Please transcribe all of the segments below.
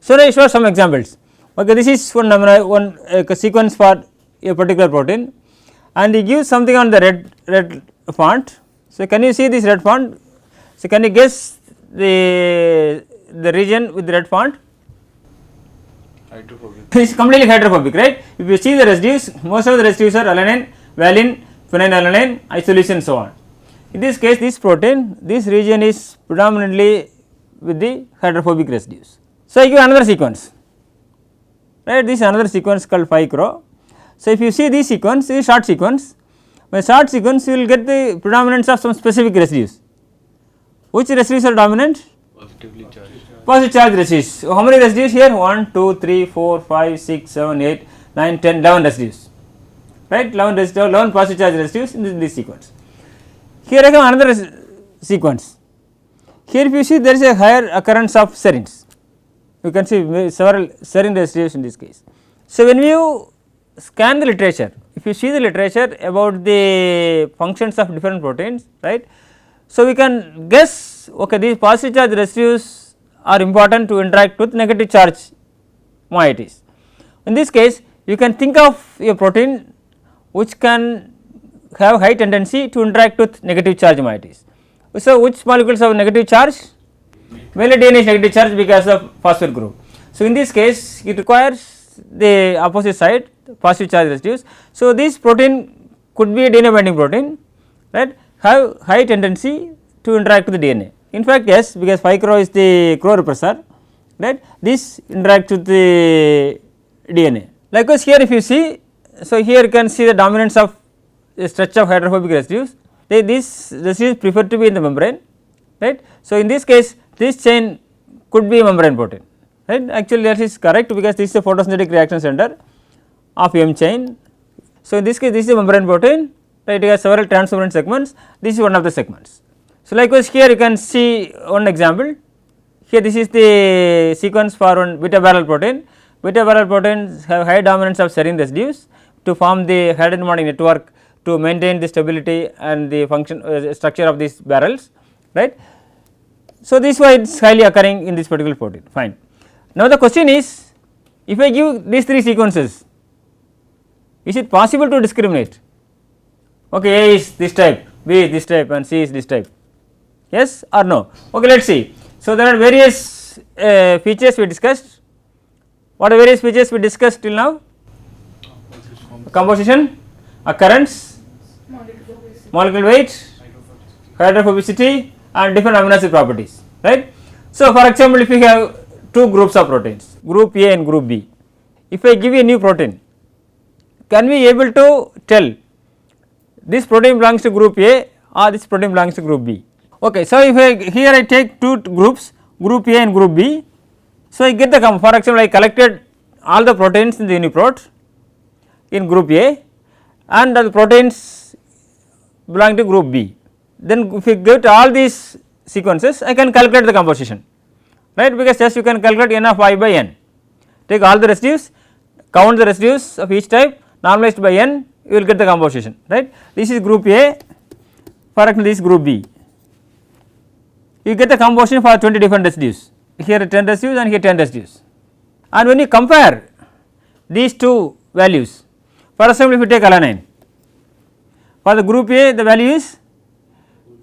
So, I show some examples. Okay, this is one sequence for a particular protein, and he gives something on the red font. So, can you see this red font? So, can you guess the region with the red font? Hydrophobic. It is completely hydrophobic, right? If you see the residues, most of the residues are alanine, valine, phenylalanine, isoleucine, so on. In this case, this protein, this region is predominantly with the hydrophobic residues. So, I give another sequence, right? This is another sequence called 5-CRO. So, if you see this sequence, this is short sequence. By short sequence, you will get the predominance of some specific residues. Which residues are dominant? Positively charged. Positive charge residues. So, how many residues here? 1, 2, 3, 4, 5, 6, 7, 8, 9, 10, 11 residues, right? 11 positive charge residues in this sequence. Here I have another sequence. Here if you see there is a higher occurrence of serines. You can see several serine residues in this case. So, when you scan the literature, if you see the literature about the functions of different proteins, right. So, we can guess, okay, these positive charge residues are important to interact with negative charge moieties. In this case, you can think of a protein which can have high tendency to interact with negative charge moieties. So, which molecules have negative charge? Mainly DNA is negative charge because of phosphate group. So, in this case it requires the opposite side, positive charge residues. So, this protein could be a DNA binding protein, right, have high tendency to interact with the DNA. In fact, yes, because 5-CRO is the CRO repressor, right, this interacts with the DNA. Likewise, here if you see, so here you can see the dominance of a stretch of hydrophobic residues. These residues prefer to be in the membrane, right. So, in this case this chain could be a membrane protein, right. Actually, that is correct because this is a photosynthetic reaction center of M chain. So, in this case this is a membrane protein, right, it has several transmembrane segments, this is one of the segments. So, likewise here you can see one example. Here this is the sequence for one beta barrel protein. Beta barrel proteins have high dominance of serine residues to form the hydrogen bonding network to maintain the stability and the function structure of these barrels, right. So, this is why it is highly occurring in this particular protein, fine. Now, the question is, if I give these 3 sequences, is it possible to discriminate? Okay, A is this type, B is this type and C is this type, yes or no? Okay, let us see. So, there are various features we discussed. What are various features we discussed till now? Composition, occurrence, molecular weight, hydrophobicity and different amino acid properties, right. So, for example, if you have 2 groups of proteins, group A and group B, if I give you a new protein, can we able to tell this protein belongs to group A or this protein belongs to group B? Okay, so, if here I take 2 groups, group A and group B, so I get the for example, I collected all the proteins in the uniprot in group A and the proteins belong to group B. Then if you get all these sequences, I can calculate the composition, right, because just you can calculate n of I by n, take all the residues, count the residues of each type, normalized by n, you will get the composition, right. This is group A, for example, this is group B, you get the composition for 20 different residues, here 10 residues and here 10 residues. And when you compare these 2 values, for example, if you take alanine, for the group A the value is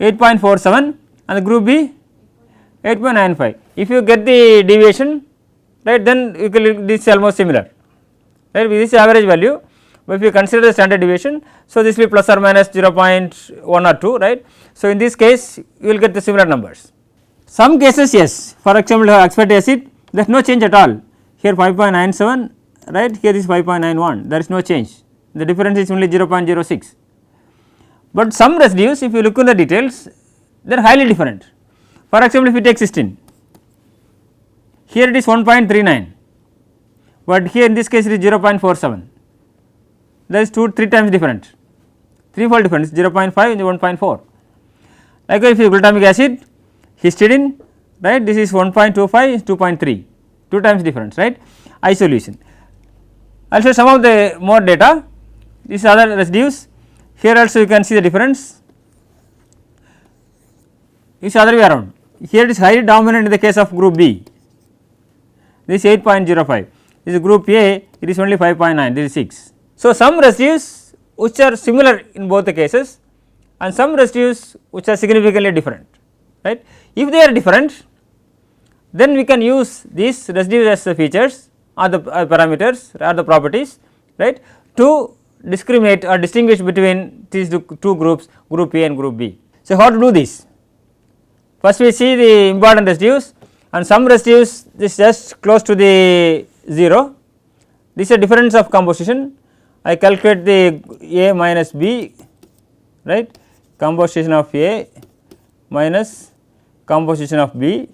8.47 and the group B 8.95. If you get the deviation, right, then you can, this is almost similar, right, this is average value, but if you consider the standard deviation, so this will be plus or minus 0.1 or 2, right. So, in this case you will get the similar numbers. Some cases yes, for example, aspartic acid there is no change at all, here 5.97, right, here is 5.91, there is no change, the difference is only 0.06. But some residues, if you look in the details, they are highly different. For example, if you take cysteine, here it is 1.39, but here in this case it is 0.47, there is 3 times different, 3-fold difference, 0.5 and 1.4. Likewise, if you glutamic acid, histidine, right, this is 1.25 is 2.3, 2 times difference, right, isoleucine. I will show some of the more data, these other residues. Here also you can see the difference, it is other way around, here it is highly dominant in the case of group B, this is 8.05, this is group A, it is only 5.9, this is 6. So, some residues which are similar in both the cases and some residues which are significantly different, right. If they are different, then we can use these residues as the features or the parameters or the properties, right, to discriminate or distinguish between these two groups, group A and group B. So, how to do this? First we see the important residues, and some residues this is just close to the 0, this is a difference of composition. I calculate the A minus B, right, composition of A minus composition of B,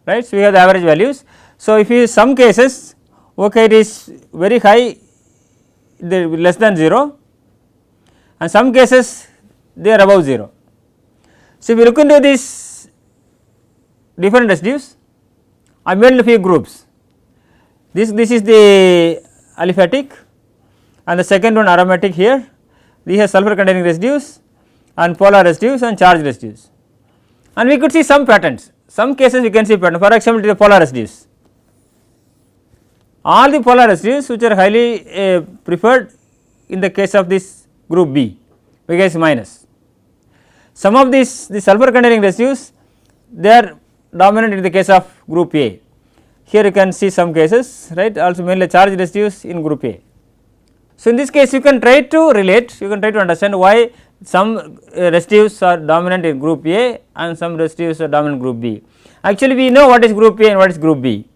right. So, we have the average values. So, if you some cases, okay, it is very high, they less than 0, and some cases they are above 0. So, if you look into these different residues, I made a few groups. This is the aliphatic and the second one aromatic here. We have sulfur containing residues and polar residues and charged residues, and we could see some patterns. Some cases we can see pattern, for example, the polar residues. All the polar residues which are highly preferred in the case of this group B, because minus. Some of these the sulfur containing residues, they are dominant in the case of group A. Here you can see some cases, right, also mainly charged residues in group A. So, in this case you can try to relate, you can try to understand why some residues are dominant in group A and some residues are dominant in group B. Actually, we know what is group A and what is group B,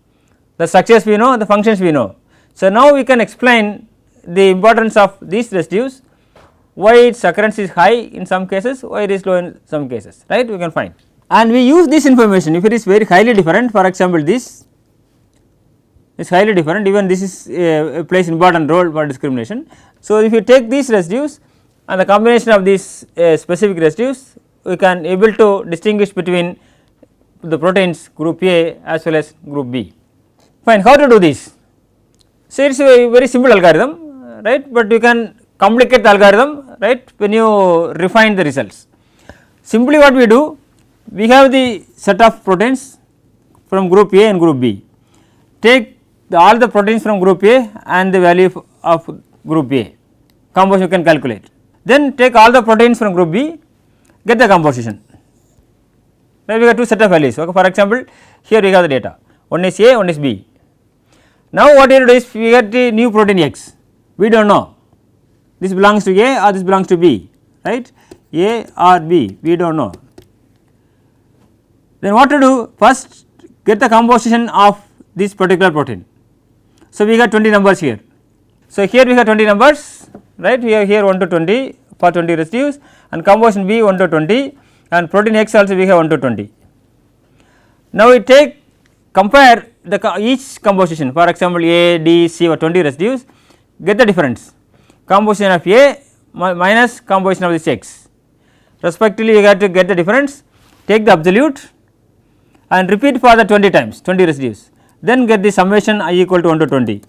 the structures we know, the functions we know. So, now we can explain the importance of these residues, why its occurrence is high in some cases, why it is low in some cases, right, we can find. And we use this information if it is very highly different, for example, this is highly different, even this is plays important role for discrimination. So, if you take these residues and the combination of these specific residues, we can able to distinguish between the proteins group A as well as group B. Fine, how to do this? So, it is a very simple algorithm, right, but you can complicate the algorithm, right, when you refine the results. Simply what we do, we have the set of proteins from group A and group B, take all the proteins from group A and the value of group A, composition you can calculate. Then take all the proteins from group B, get the composition. Then we have two set of values. Okay. For example, here we have the data, one is A, one is B. Now what you do is we get the new protein X, we do not know this belongs to A or this belongs to B, right, A or B, we do not know. Then what to do? First get the composition of this particular protein. So, we got 20 numbers here. So, here we have 20 numbers, right, we have here 1 to 20 for 20 residues and composition B 1 to 20 and protein X also we have 1 to 20. Now, we take compare the each composition, for example, A, D, C or 20 residues, get the difference, composition of A minus composition of this X, respectively you have to get the difference, take the absolute and repeat for the 20 times 20 residues, then get the summation I equal to 1 to 20,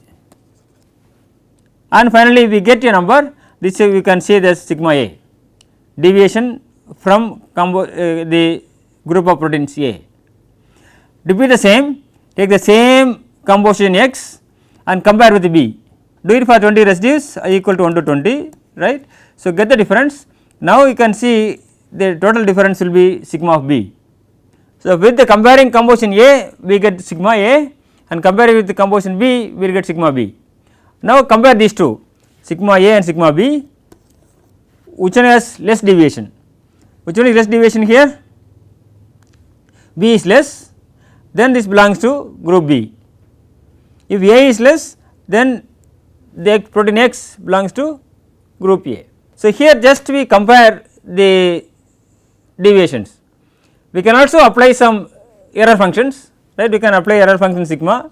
and finally we get a number, this we can say as sigma A, deviation from the group of proteins A. Repeat the same, take the same composition X and compare with B, do it for 20 residues I equal to 1 to 20, right. So, get the difference, now you can see the total difference will be sigma of B. So, with the comparing composition A we get sigma A and comparing with the composition B we will get sigma B. Now, compare these two, sigma A and sigma B, which one has less deviation, which one is less deviation here, B is less, then this belongs to group B. If A is less, then the protein X belongs to group A. So, here just we compare the deviations. We can also apply some error functions, right, we can apply error function sigma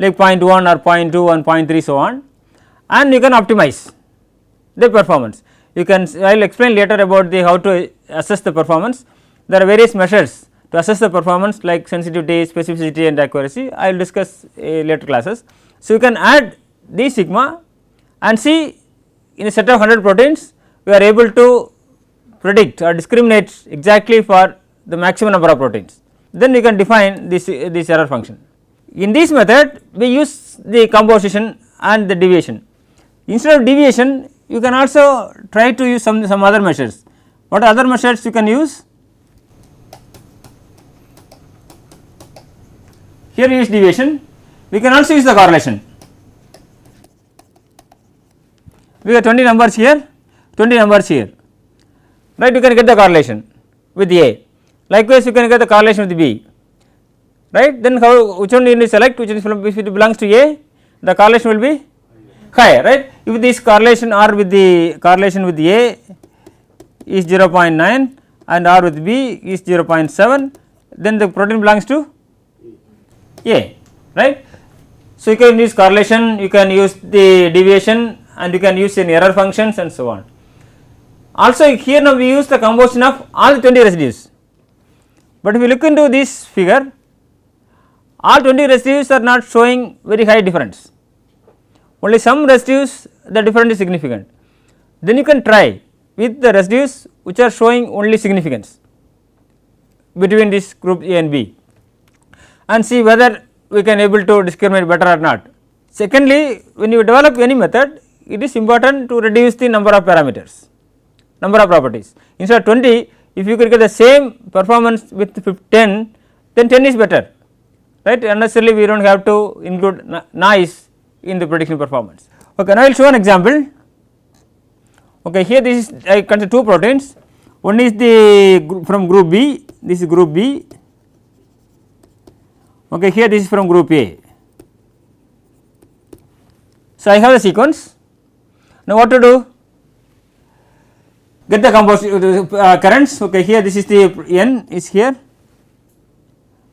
like 0.1 or 0.2 and 0.3 so on, and you can optimize the performance. You can, I will explain later about the how to assess the performance. There are various measures to assess the performance like sensitivity, specificity and accuracy, I will discuss in later classes. So, you can add the sigma and see in a set of 100 proteins we are able to predict or discriminate exactly for the maximum number of proteins. then we can define this error function. In this method we use the composition and the deviation. Instead of deviation you can also try to use some other measures. What other measures you can use? Here we use deviation, we can also use the correlation. We have 20 numbers here, 20 numbers here, right. You can get the correlation with A. Likewise, you can get the correlation with B, right. Then how, which one you need to select, which is if it belongs to A, the correlation will be higher, right. If this correlation R with the correlation with A is 0.9 and R with B is 0.7, then the protein belongs to A, right. So, you can use correlation, you can use the deviation, and you can use any error functions and so on. Also here now we use the composition of all the 20 residues, but if you look into this figure, all 20 residues are not showing very high difference, only some residues the difference is significant. Then you can try with the residues which are showing only significance between this group A and B and see whether we can able to discriminate better or not. Secondly, when you develop any method, it is important to reduce the number of parameters, number of properties. Instead of 20, if you could get the same performance with 10, then 10 is better, right. Unnecessarily we do not have to include noise in the prediction performance. Okay, now I will show an example. Okay, here this is, I consider two proteins, one is the from group B, this is group B. Okay, here this is from group A. So, I have the sequence. Now, what to do? Get the currents. Okay, here this is the N is here.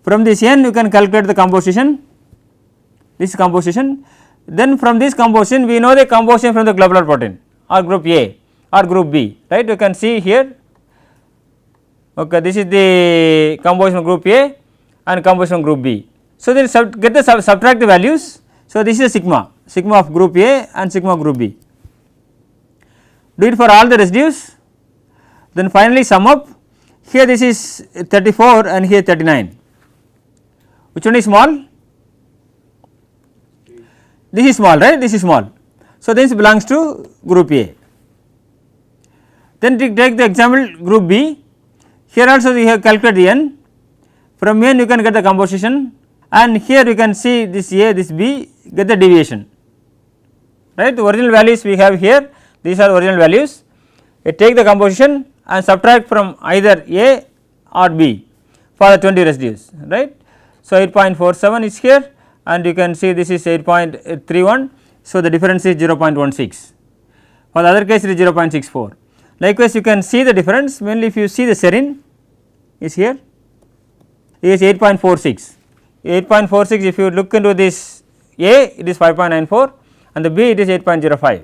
From this N you can calculate the composition, this composition. Then from this composition we know the composition from the globular protein or group A or group B, right. You can see here. Okay, this is the composition of group A and composition of group B. So, then get the subtract the values. So, this is a sigma of group A and sigma of group B. Do it for all the residues, then finally sum up. Here this is 34 and here 39. Which one is small? This is small, right, this is small. So, this belongs to group A. Then take the example group B. Here also we have calculated the N. From N you can get the composition, and here you can see this A, this B, get the deviation, right. The original values we have here, these are original values. You take the composition and subtract from either A or B for the 20 residues, right. So, 8.47 is here and you can see this is 8.31. So, the difference is 0.16, for the other case it is 0.64. Likewise, you can see the difference mainly if you see the serine is here, it is 8.46. 8.46, if you look into this A it is 5.94 and the B it is 8.05,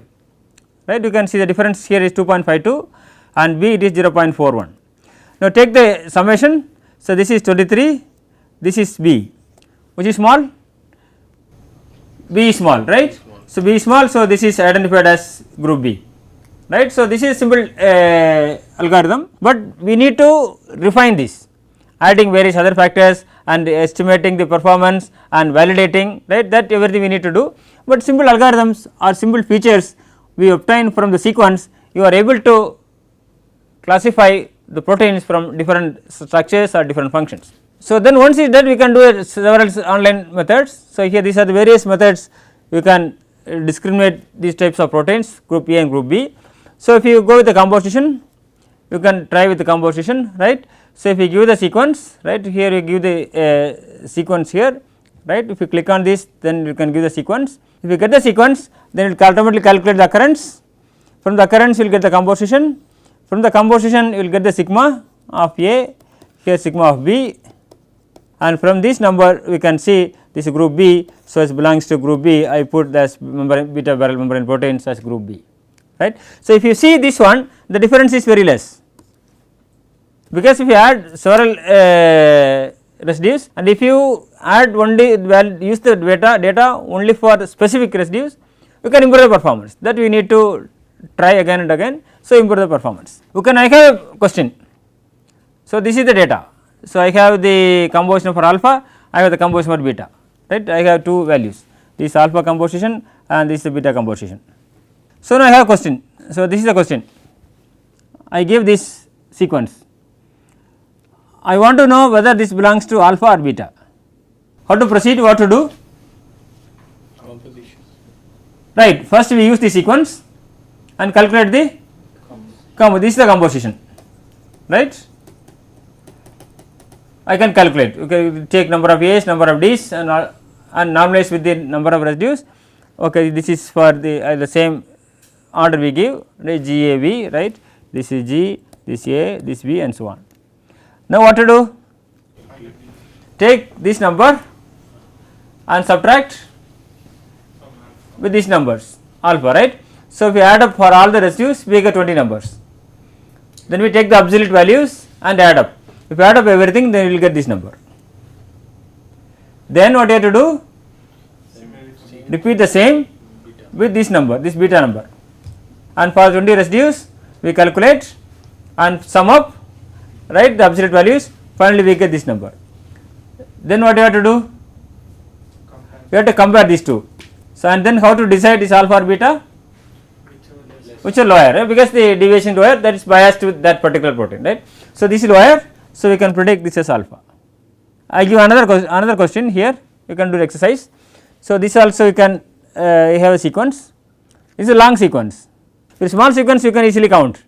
right. You can see the difference here is 2.52 and B it is 0.41. Now, take the summation. So, this is 23, this is B, which is small, B is small, right. So, B is small, so this is identified as group B, right. So, this is simple algorithm, but we need to refine this, adding various other factors and estimating the performance and validating, right, that everything we need to do, but simple algorithms or simple features we obtain from the sequence, you are able to classify the proteins from different structures or different functions. So, then once it is done we can do several online methods. So, here these are the various methods you can discriminate these types of proteins group A and group B. So, if you go with the composition, you can try with the composition, right. So, if you give the sequence, right, here you give the sequence here, right. If you click on this, then you can give the sequence. If you get the sequence, then it will automatically calculate the occurrence. From the occurrence you will get the composition. From the composition you will get the sigma of A, here sigma of B, and from this number we can see this is group B. So, it belongs to group B, I put this beta barrel membrane proteins as group B, right. So, if you see this one, the difference is very less, because if you add several residues and if you add only use the data only for the specific residues, you can improve the performance, that we need to try again and again. So, improve the performance. You can, I have a question. So, this is the data, So, I have the composition for alpha, I have the composition for beta, right. I have two values, this alpha composition and this is the beta composition. So, now I have a question. So, this is the question, I give this sequence, I want to know whether this belongs to alpha or beta. How to proceed, what to do? Composition. Right, first we use the sequence and calculate the this is the composition, right. I can calculate, okay, take number of A's, number of D's and normalize with the number of residues. Okay, this is for the same order we give, right, G A B, right, this is G, this A, this B and so on. Now what to do? Take this number and subtract with these numbers alpha, right. So, if we add up for all the residues we get 20 numbers, then we take the absolute values and add up. If you add up everything, then we will get this number. Then what you have to do? Repeat the same with this number, this beta number, and for 20 residues we calculate and sum up, right, the absolute values, finally we get this number. Then what you have to do? You have to compare these two. So, and then how to decide is alpha or beta? Which are lower, right? Because the deviation lower, that is biased to that particular protein, right. So, this is lower, so we can predict this as alpha. I give another question here, you can do the exercise. So, this also you can you have a sequence, this is a long sequence. With small sequence you can easily count,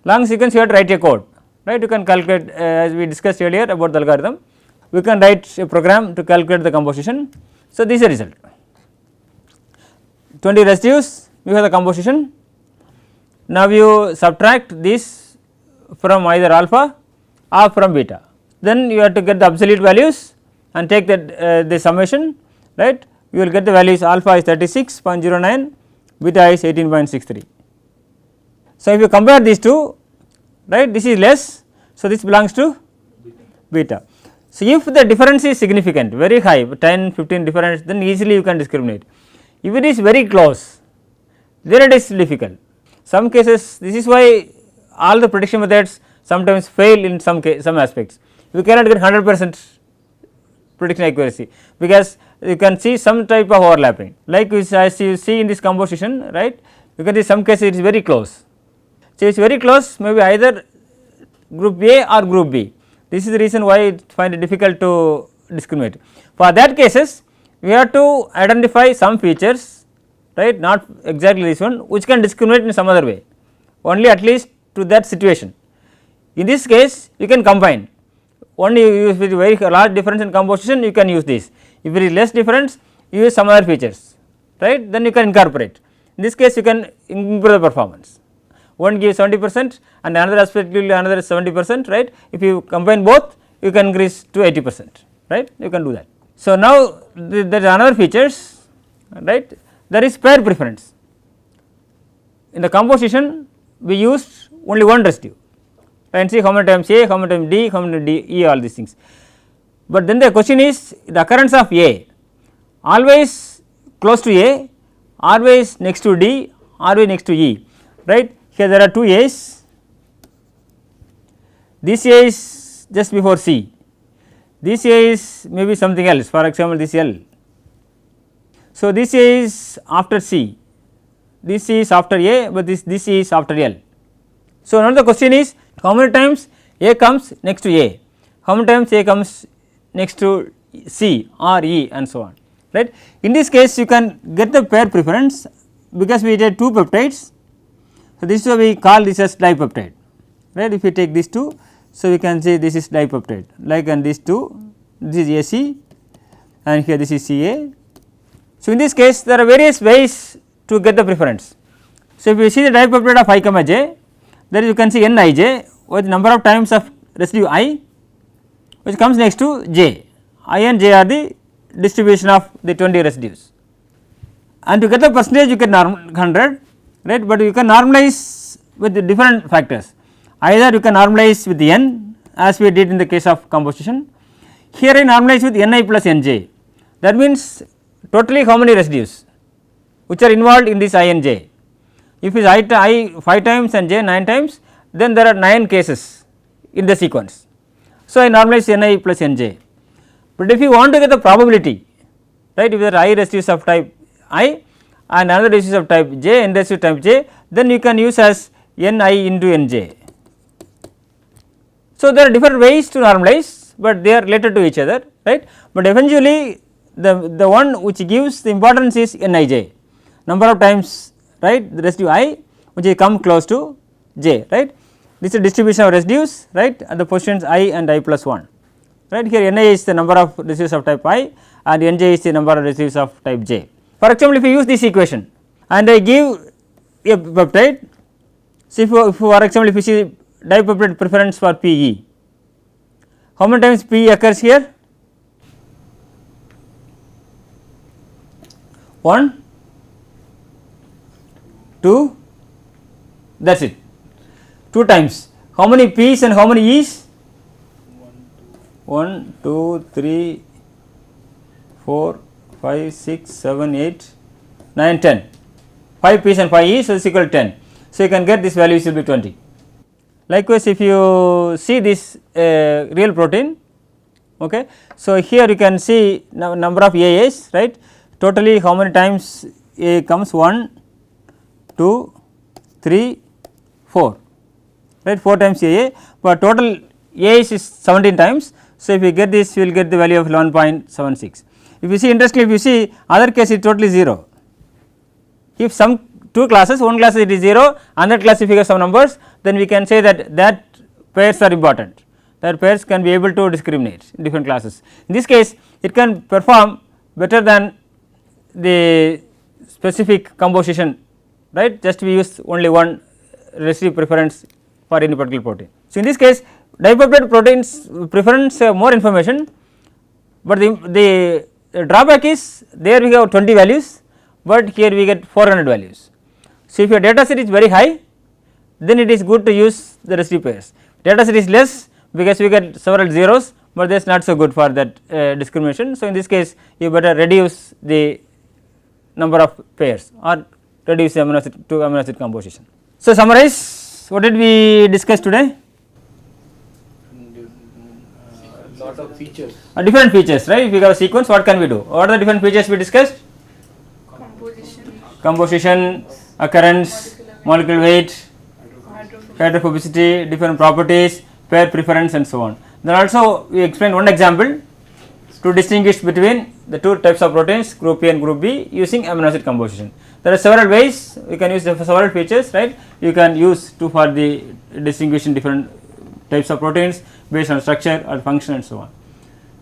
long sequence you have to write a code, right. You can calculate as we discussed earlier about the algorithm, we can write a program to calculate the composition. So, this is the result, 20 residues, you have the composition. Now, you subtract this from either alpha or from beta, then you have to get the absolute values and take that the summation, right. You will get the values, alpha is 36.09, beta is 18.63. So, if you compare these two, right, this is less, so this belongs to beta. So, if the difference is significant, very high, 10, 15 difference, then easily you can discriminate. If it is very close, then it is difficult. Some cases, this is why all the prediction methods sometimes fail in some aspects. You cannot get 100% prediction accuracy, because you can see some type of overlapping, like as you see in this composition, right, you can see some cases it is very close. So, it is very close, maybe either group A or group B. This is the reason why I find it difficult to discriminate. For that cases, we have to identify some features, right, not exactly this one, which can discriminate in some other way, only at least to that situation. In this case, you can combine, only you use with very large difference in composition, you can use this. If it is less difference, you use some other features, right, then you can incorporate. In this case, you can improve the performance. One gives 70% and another aspect will another 70%, right. If you combine both, you can increase to 80%, right, you can do that. So, now there is another features, right, there is pair preference. In the composition, we used only one residue, and see how many times A, how many times D, how many D, E, all these things. But then the question is the occurrence of A, always close to A, always next to D, always next to E, right. Here there are two A's, this A is just before C, this A is maybe something else, for example this L. So, this A is after C, this is after A, but this is after L. So, now the question is how many times A comes next to A, how many times A comes next to C or E and so on, right. In this case you can get the pair preference, because we did two peptides. So, this is why we call this as dipeptide, right. If you take these two, so we can say this is dipeptide, like, and these two, this is AC and here this is CA. So, in this case there are various ways to get the preference. So, if you see the dipeptide of I comma j, there you can see Nij with number of times of residue I which comes next to j, I and j are the distribution of the 20 residues, and to get the percentage you get 100, right, but you can normalize with the different factors, either you can normalize with the n as we did in the case of composition. Here I normalize with Ni plus Nj, that means totally how many residues which are involved in this I and j. If it is I 5 times and j 9 times, then there are 9 cases in the sequence. So, I normalize Ni plus Nj, but if you want to get the probability, right, if there are I residues of type I and another residues of type j, n residue type j, then you can use as Ni into Nj. So, there are different ways to normalize, but they are related to each other, right, but eventually the one which gives the importance is Nij, number of times, right, the residue I which is come close to j, right. This is distribution of residues, right, at the positions I and I plus 1, right. Here Ni is the number of residues of type I and Nj is the number of residues of type j. For example, if you use this equation and I give a peptide, so if for example if you see dipeptide preference for Pe, how many times Pe occurs here? 1, 2, that is it, 2 times. How many P's and how many E's? 1, 2, 3, 4, 5, 6, 7, 8, 9, 10. 5 P's and 5 E's, so it is equal to 10. So, you can get this value will be 20. Likewise, if you see this real protein, okay. So, here you can see number of AAs, right, totally how many times A comes 1, 2, 3, 4, right, 4 times AA, but total AAs is 17 times. So, if you get this, you will get the value of 11.76. If you see, interestingly, if you see other case it totally 0. If some two classes, one class it is 0, another class if you get some numbers, then we can say that pairs are important, that pairs can be able to discriminate in different classes. In this case it can perform better than the specific composition, right, just we use only one residue preference for any particular protein. So, in this case dipeptide proteins preference more information, but the drawback is there we have 20 values, but here we get 400 values. So, if your data set is very high, then it is good to use the residue pairs. Data set is less because we get several zeros, but that is not so good for that discrimination. So, in this case you better reduce the number of pairs or reduce the amino acid to amino acid composition. So, summarize, what did we discuss today? Lot of features. Different features, right. If we have a sequence, what can we do? What are the different features we discussed? Composition, occurrence, molecular weight, hydrophobicity, different properties, pair preference and so on. Then also we explained one example to distinguish between the two types of proteins, group A and group B, using amino acid composition. There are several ways you can use several features, right. You can use for the distinguishing different types of proteins based on structure or function and so on.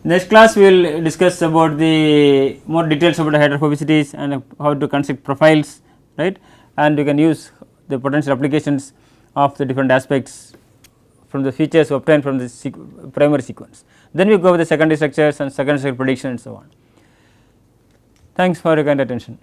Next class we will discuss about the more details about the hydrophobicities and how to construct profiles, right, and you can use the potential applications of the different aspects from the features obtained from the primary sequence. Then we go with the secondary structures and secondary structure prediction and so on. Thanks for your kind attention.